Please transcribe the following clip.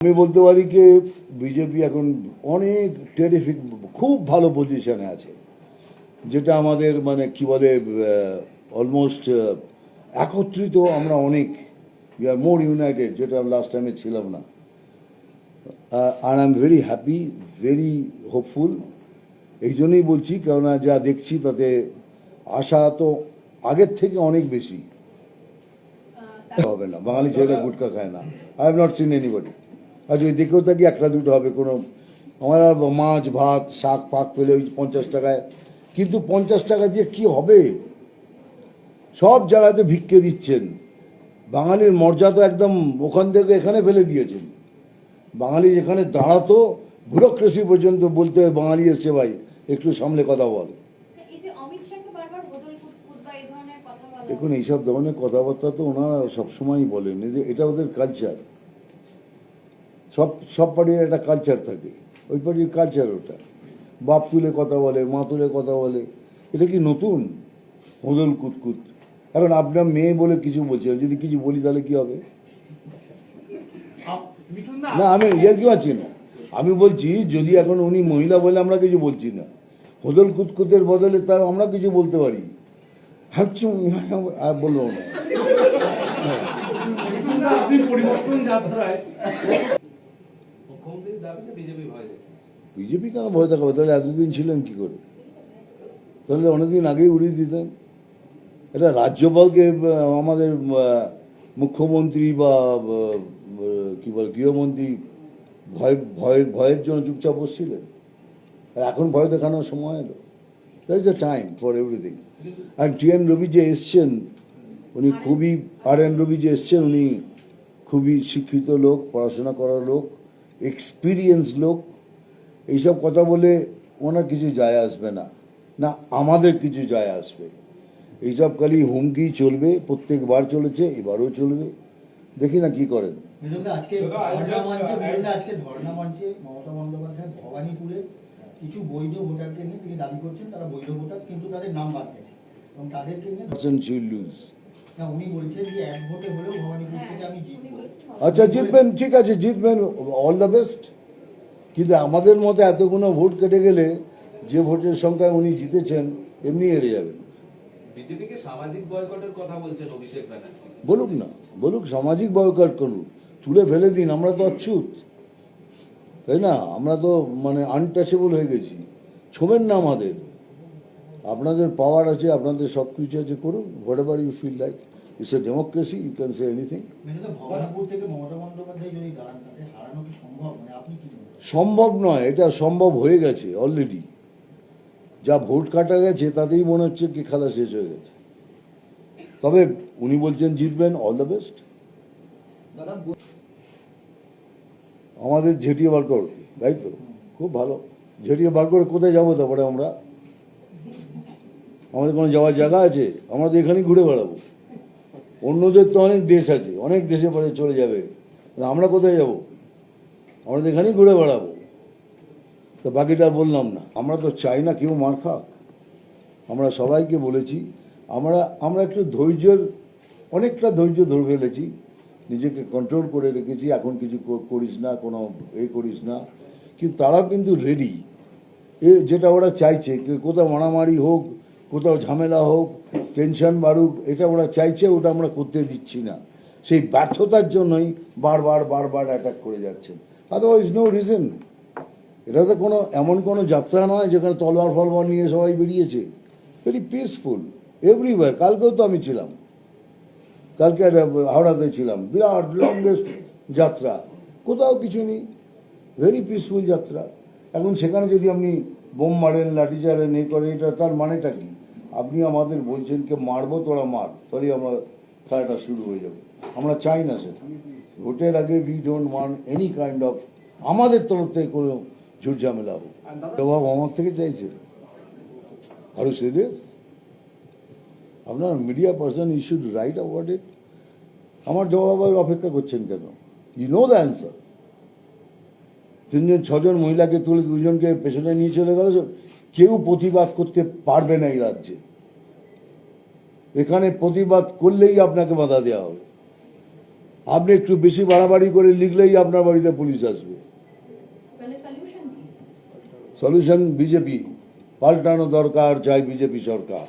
আমি বলতে পারি যে বিজেপি এখন অনেক টেরিফিক খুব ভালো পজিশনে আছে, যেটা আমাদের মানে কি বলে অলমোস্ট একত্রিত আমরা অনেক, উই আর মোর ইউনাইটেড, যেটা লাস্ট টাইমে ছিলাম না। আর I am very happy, very hopeful. এই জন্যই বলছি, কেননা যা দেখছি তাতে আশা তো আগের থেকে অনেক বেশি। হবে না, বাঙালি ছেলেরা গুটকা খায় না। I have not seen anybody. আর যদি দেখেও থাকি একটা দুটো হবে, কোনো আমার মাছ ভাত শাক ফাক পেলে ওই 50 টাকায়, কিন্তু 50 টাকা দিয়ে কি হবে? সব জায়গাতে ভিক্ষে দিচ্ছেন। বাঙালির মর্যাদা একদম ওখান থেকে এখানে ফেলে দিয়েছেন। বাঙালি যেখানে দাঁড়াতো, ব্যুরোক্রেসি পর্যন্ত বলতে হয় বাঙালি এসছে ভাই একটু সামলে কথা বল। দেখুন, এইসব ধরনের কথাবার্তা তো ওনারা সবসময়ই বলেন, এটা ওদের কালচার। সব পার্টির একটা কালচার থাকে, ওই পার্টির কালচার ওটা। বাপ তুলে কথা বলে, মা তুলে কথা বলে, এটা কি নতুন? হোদল কুতকুত। এখন আপনার মেয়ে বলে কিছু বলছে, যদি কিছু বলি তাহলে কি হবে? না, আমি ইয়ে কি পাচ্ছি না। আমি বলছি যদি এখন উনি মহিলা বলে আমরা কিছু বলছি না, হোদল কুতকুতের বদলে তার আমরা কিছু বলতে পারি। আর বলবো না। বিজেপি কেন ভয় দেখাবে? তাহলে এতদিন ছিলেন কি করে? তাহলে অনেকদিন আগেই উড়িয়ে দিতেন। এটা রাজ্যপালকে আমাদের মুখ্যমন্ত্রী বা কি বলে গৃহমন্ত্রী ভয়ের জন্য চুপচাপ বসছিলেন। আর এখন ভয় দেখানোর সময় এলো। That is a time for everything. আর টি.এন. রবি যে এসছেন, উনি খুবই রবি যে এসছেন, উনি খুবই শিক্ষিত লোক, পড়াশোনা করা লোক, এক্সপিরিয়েন্স লোক। এইসব কথা বলে ওনার কিছু যায় আসবে না, না আমাদের কিছু যায় আসবে। এইসব খালি হুমকি চলবে, প্রত্যেকবার চলেছে, এবারও চলবে। দেখি না কি করেন। আজকে ধর্ণা মঞ্চে মমতা বন্দ্যোপাধ্যায় ভবানীপুরে কিছু বৈধ ভোটারকে নিয়ে তিনি দাবি করছেন তারা বৈধ ভোটার, কিন্তু তাদের নাম বাদ গেছে এবং তাদেরকে নিয়ে উনি বলছেন যে এক ভোটে হলেও ভবানীপুর থেকে আমি জিতবো। আচ্ছা, জিতবেন, ঠিক আছে, জিতবেন, অল দ্য বেস্ট। কিন্তু আমাদের মতো এতগুলো ভোট কেটে গেলে যে ভোটের সংখ্যায় উনি জিতেছেন এমনি হেরে যাবেন। বিজেপিকে সামাজিক বয়কটের কথা বলছেন অভিষেক ব্যানার্জি। বলুক না, বলুক, সামাজিক বয়কট করুক, তুলে ফেলে দিন। আমরা তো অচ্ছুত, তাই না? আমরা তো মানে আনটাচেবল হয়ে গেছি। ছোবেন না আমাদের। আপনাদের পাওয়ার আছে, আপনাদের সব কিছু আছে, করুন whatever you feel like. It's a democracy, you can say anything. সম্ভব নয়, এটা সম্ভব হয়ে গেছে অলরেডি। যা ভোট কাটা গেছে তাতেই মনে হচ্ছে কি খেলা শেষ হয়ে গেছে। তবে উনি বলছেন জিতবেন, অল দ্য বেস্ট। আমাদের ঝেঁটিয়ে বার করো, তাই তো? খুব ভালো। ঝেঁটিয়ে বার করে কোথায় যাবো তারপরে? আমরা আমাদের কোনো যাওয়ার জায়গা আছে? আমরা তো এখানেই ঘুরে বেড়াবো। অন্যদের তো অনেক দেশ আছে, অনেক দেশে পরে চলে যাবে, আমরা কোথায় যাব? আমরা তো এখানেই ঘুরে বেড়াবো। তো বাকিটা বললাম না। আমরা তো চাই না কেউ মার খাক। আমরা সবাইকে বলেছি, আমরা একটু অনেকটা ধৈর্য ধরে ফেলেছি, নিজেকে কন্ট্রোল করে রেখেছি। এখন কিছু করিস না, কোনো করিস না। কিন্তু তারাও কিন্তু রেডি, যেটা ওরা চাইছে, কোথাও মারামারি হোক, কোথাও ঝামেলা হোক, টেনশন বাড়ুক, এটা ওরা চাইছে, ওটা আমরা করতে দিচ্ছি না। সেই ব্যর্থতার জন্যই বারবার অ্যাটাক করে যাচ্ছেন। Otherwise no reason. এটা তো এমন কোনো যাত্রা নয় যেখানে তলোয়ার ফলওয়ার নিয়ে সবাই বেরিয়েছে। Very peaceful everywhere. কালকেও তো আমি ছিলাম, কালকে হাওড়াতে ছিলাম, বিরাট লংগেস্ট যাত্রা, কোথাও কিছু নেই, ভেরি পিসফুল যাত্রা। এখন সেখানে যদি আপনি বোম মারেন, লাঠি চালেন, করেন, এটা তার মানেটা কি? আপনি আমাদের বলছেন কে মারবো, তোরা মার, তাহলেই আমরা খেলাটা শুরু হয়ে যাবে। আমরা চাই না সেটা। ভোটের আগে we don't want any kind of আমাদের তরফ থেকে কোনো ঝুট ঝামেলা হোক। জবাব আমার থেকে চাইছে। আরো সিরিয়াস? আপনার media person, you should write about it. আমার জবাবের অপেক্ষা করছেন কেন? You know the answer. 6জন মহিলাকে তুলে 2জনকে পেছনে নিয়ে চলে গেল। কেউ প্রতিবাদ করতে পারবে না এই রাজ্যে। এখানে প্রতিবাদ করলেই আপনাকে বাধা দেওয়া হবে। আপনি একটু বেশি বাড়াবাড়ি করে লিখলেই আপনার বাড়িতে পুলিশ আসবে। তাহলে সলিউশন কি? সলিউশন বিজেপি পাল্টানো দরকার, চাই বিজেপি সরকার।